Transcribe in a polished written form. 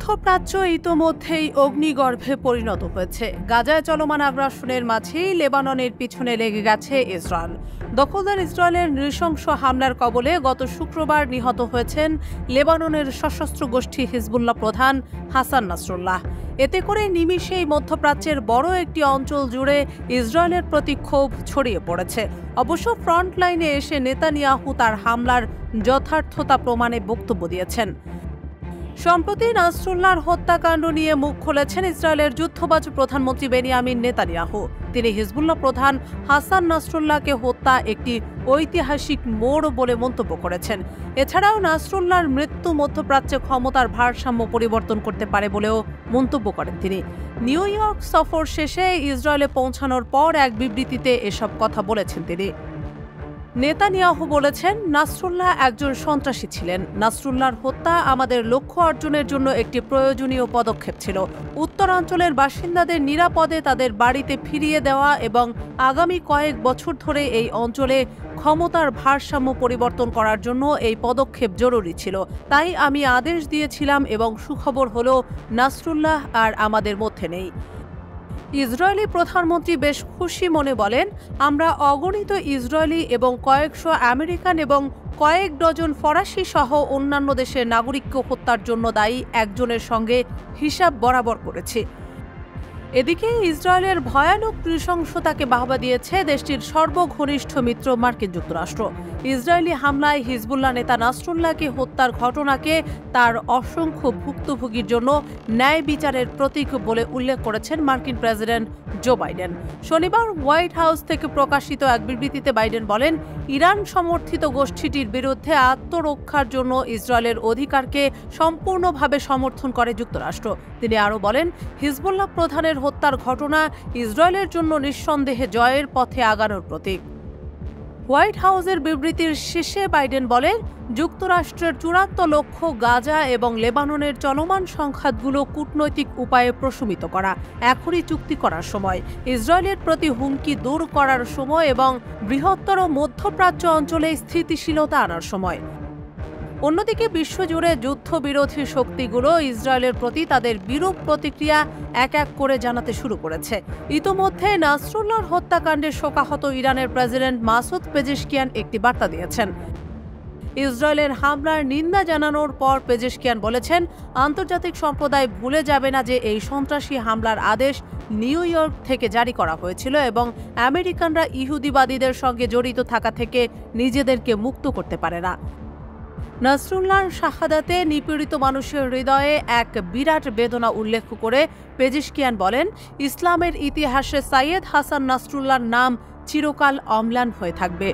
মধ্যপ্রাচ্য ইতোমধ্যেই অগ্নিগর্ভে পরিণত হয়েছে। গাজায় চলমান আগ্রাসনের মাঝেই লেবাননের পিছনে লেগে গেছে ইসরায়েল। দখলদার ইসরায়েলের নৃশংস হামলার কবলে গত শুক্রবার নিহত হয়েছেন লেবাননের সশস্ত্র গোষ্ঠী হিজবুল্লাহ প্রধান হাসান নাসরুল্লাহ। এতে করে নিমিষেই মধ্যপ্রাচ্যের বড় একটি অঞ্চল জুড়ে ইসরায়েলের প্রতি ক্ষোভ ছড়িয়ে পড়েছে। অবশ্য ফ্রন্ট লাইনে এসে নেতানিয়াহু তার হামলার যথার্থতা প্রমাণে বক্তব্য দিয়েছেন। সম্প্রতি নাসরুল্লাহর হত্যাকাণ্ড নিয়ে মুখ খুলেছেন ইসরায়েলের যুদ্ধবাজ প্রধানমন্ত্রী বেনিয়ামিন নেতানিয়াহু। তিনি হিজবুল্লাহ প্রধান হাসান নাসরুল্লাহকে হত্যা একটি ঐতিহাসিক মোড় বলে মন্তব্য করেছেন। এছাড়াও নাসরুল্লাহর মৃত্যু মধ্যপ্রাচ্যে ক্ষমতার ভারসাম্য পরিবর্তন করতে পারে বলেও মন্তব্য করেন তিনি। নিউ ইয়র্ক সফর শেষে ইসরায়েলে পৌঁছানোর পর এক বিবৃতিতে এসব কথা বলেছেন তিনি। নেতানিয়াহু বলেছেন, নাসরুল্লাহ একজন সন্ত্রাসী ছিলেন। নাসরুল্লাহর হত্যা আমাদের লক্ষ্য অর্জনের জন্য একটি প্রয়োজনীয় পদক্ষেপ ছিল। উত্তরাঞ্চলের বাসিন্দাদের নিরাপদে তাদের বাড়িতে ফিরিয়ে দেওয়া এবং আগামী কয়েক বছর ধরে এই অঞ্চলে ক্ষমতার ভারসাম্য পরিবর্তন করার জন্য এই পদক্ষেপ জরুরি ছিল। তাই আমি আদেশ দিয়েছিলাম এবং সুখবর হলো নাসরুল্লাহ আর আমাদের মধ্যে নেই। ইসরায়েলি প্রধানমন্ত্রী বেশ খুশি মনে বলেন, আমরা অগণিত ইসরায়েলি এবং কয়েকশো আমেরিকান এবং কয়েক ডজন ফরাসি সহ অন্যান্য দেশের নাগরিককে হত্যার জন্য দায়ী একজনের সঙ্গে হিসাব বরাবর করেছি। এদিকে ইসরায়েলের ভয়ানক নৃশংসতাকে বাহবা দিয়েছে দেশটির সর্বঘনিষ্ঠ মিত্র মার্কিন যুক্তরাষ্ট্র। ইসরায়েলি হামলায় হিজবুল্লাহ নেতা নাসরুল্লাহকে হত্যার ঘটনাকে তার অসংখ্য ভুক্তভোগীর জন্য ন্যায় বিচারের প্রতীক বলে উল্লেখ করেছেন মার্কিন প্রেসিডেন্ট জো বাইডেন। শনিবার হোয়াইট হাউস থেকে প্রকাশিত এক বিবৃতিতে বাইডেন বলেন, ইরান সমর্থিত গোষ্ঠীটির বিরুদ্ধে আত্মরক্ষার জন্য ইসরায়েলের অধিকারকে সম্পূর্ণভাবে সমর্থন করে যুক্তরাষ্ট্র। তিনি আরও বলেন, হিজবুল্লাহ প্রধানের হত্যার ঘটনা ইসরায়েলের জন্য নিঃসন্দেহে জয়ের পথে আগানোর প্রতীক। হোয়াইট হাউসের বিবৃতির শেষে বাইডেন বলেন, যুক্তরাষ্ট্রের চূড়ান্ত লক্ষ্য গাজা এবং লেবাননের চলমান সংঘাতগুলো কূটনৈতিক উপায়ে প্রশমিত করা, এখনই চুক্তি করার সময়, ইসরায়েলের প্রতি হুমকি দূর করার সময় এবং বৃহত্তর মধ্যপ্রাচ্য অঞ্চলে স্থিতিশীলতা আনার সময়। অন্যদিকে বিশ্বজুড়ে যুদ্ধবিরোধী শক্তিগুলো ইসরায়েলের প্রতি তাদের বিরূপ প্রতিক্রিয়া এক এক করে জানাতে শুরু করেছে। ইতোমধ্যে নাসরুল্লাহর হত্যাকাণ্ডে শোকাহত ইরানের প্রেসিডেন্ট মাসুদ পেজেশকিয়ান একটি বার্তা দিয়েছেন। ইসরায়েলের হামলার নিন্দা জানানোর পর পেজেশকিয়ান বলেছেন, আন্তর্জাতিক সম্প্রদায় ভুলে যাবে না যে এই সন্ত্রাসী হামলার আদেশ নিউ ইয়র্ক থেকে জারি করা হয়েছিল এবং আমেরিকানরা ইহুদিবাদীদের সঙ্গে জড়িত থাকা থেকে নিজেদেরকে মুক্ত করতে পারে না। নাসরুল্লাহর শাহাদাতে নিপীড়িত মানুষের হৃদয়ে এক বিরাট বেদনা উল্লেখ করে পেজেশকিয়ান বলেন, ইসলামের ইতিহাসে সাইয়েদ হাসান নাসরুল্লাহর নাম চিরকাল অম্লান হয়ে থাকবে।